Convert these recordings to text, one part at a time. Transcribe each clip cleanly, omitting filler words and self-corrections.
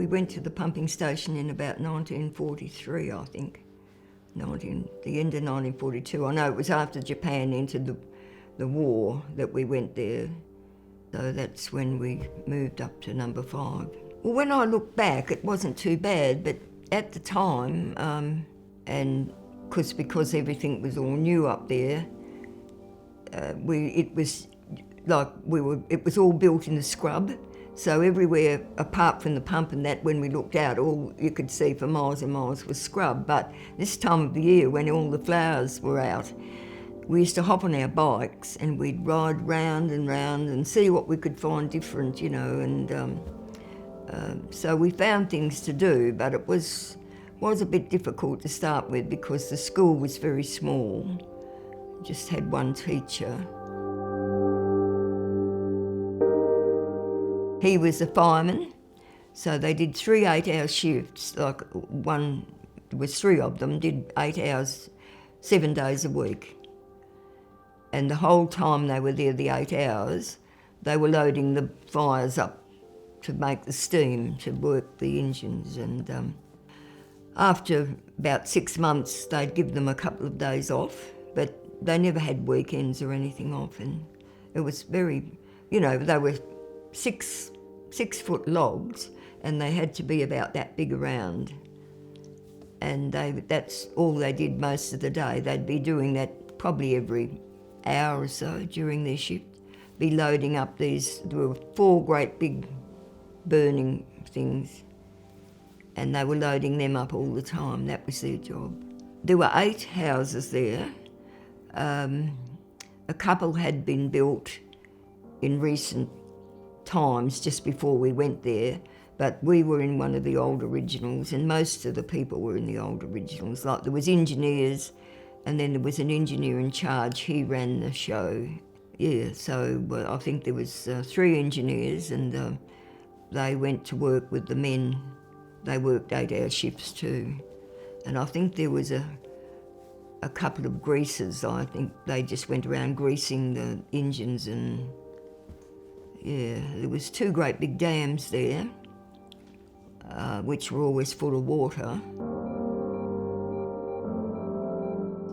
We went to the pumping station in about 1943, I think. The end of 1942. I know it was after Japan entered the war that we went there. So that's when we moved up to number 5. Well, when I look back, it wasn't too bad, but at the time, and because everything was all new up there, it was all built in the scrub. So everywhere, apart from the pump and that, when we looked out, all you could see for miles and miles was scrub. But this time of the year, when all the flowers were out, we used to hop on our bikes and we'd ride round and round and see what we could find different, you know. And so we found things to do, but it was a bit difficult to start with because the school was very small. Just had one teacher. He was a fireman, so they did 3 8-hour shifts, there was 3 of them, did 8 hours, 7 days a week. And the whole time they were there, the 8 hours, they were loading the fires up to make the steam, to work the engines. And after about 6 months, they'd give them a couple of days off, but they never had weekends or anything off. And it was very, you know, they were 6-foot logs, and they had to be about that big around. And that's all they did most of the day. They'd be doing that probably every hour or so during their shift, be loading up these, there were 4 great big burning things, and they were loading them up all the time. That was their job. There were 8 houses there. A couple had been built in recent times, just before we went there, but we were in one of the old originals, and most of the people were in the old originals. Like, there was engineers, and then there was an engineer in charge. He ran the show. Yeah, so I think there was 3 engineers, and they went to work with the men. They worked 8-hour shifts too. And I think there was a couple of greasers. I think they just went around greasing the engines. And yeah, there was 2 great big dams there, which were always full of water.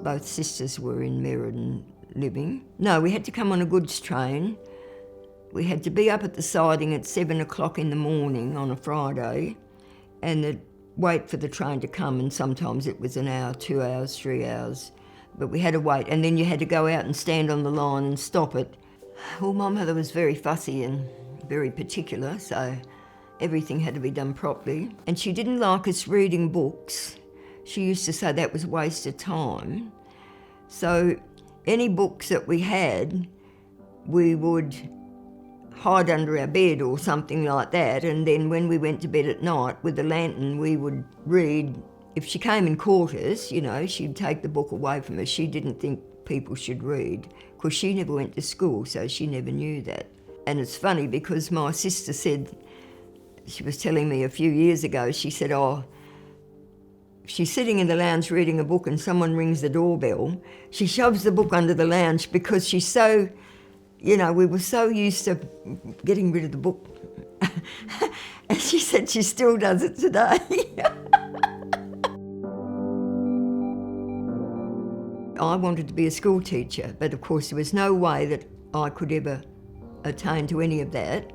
Both sisters were in Merredin living. No, we had to come on a goods train. We had to be up at the siding at 7 o'clock in the morning on a Friday, and wait for the train to come, and sometimes it was an hour, 2 hours, 3 hours. But we had to wait, and then you had to go out and stand on the line and stop it. Well, my mother was very fussy and very particular, so everything had to be done properly. And she didn't like us reading books. She used to say that was a waste of time. So any books that we had, we would hide under our bed or something like that, and then when we went to bed at night with the lantern, we would read. If she came and caught us, you know, she'd take the book away from us. She didn't think people should read, because she never went to school, so she never knew that. And it's funny because my sister said, she was telling me a few years ago, she said, oh, she's sitting in the lounge reading a book and someone rings the doorbell. She shoves the book under the lounge because she's so, you know, we were so used to getting rid of the book. And she said she still does it today. I wanted to be a school teacher, but of course there was no way that I could ever attain to any of that.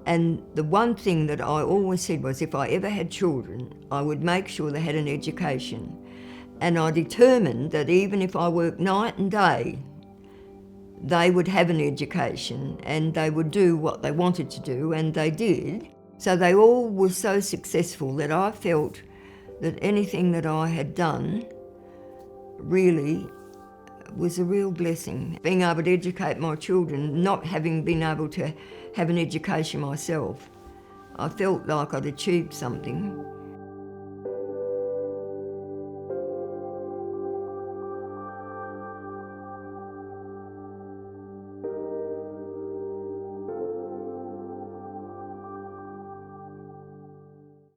And the one thing that I always said was, if I ever had children, I would make sure they had an education. And I determined that even if I worked night and day, they would have an education and they would do what they wanted to do, and they did. So they all were so successful that I felt that anything that I had done really was a real blessing. Being able to educate my children, not having been able to have an education myself, I felt like I'd achieved something.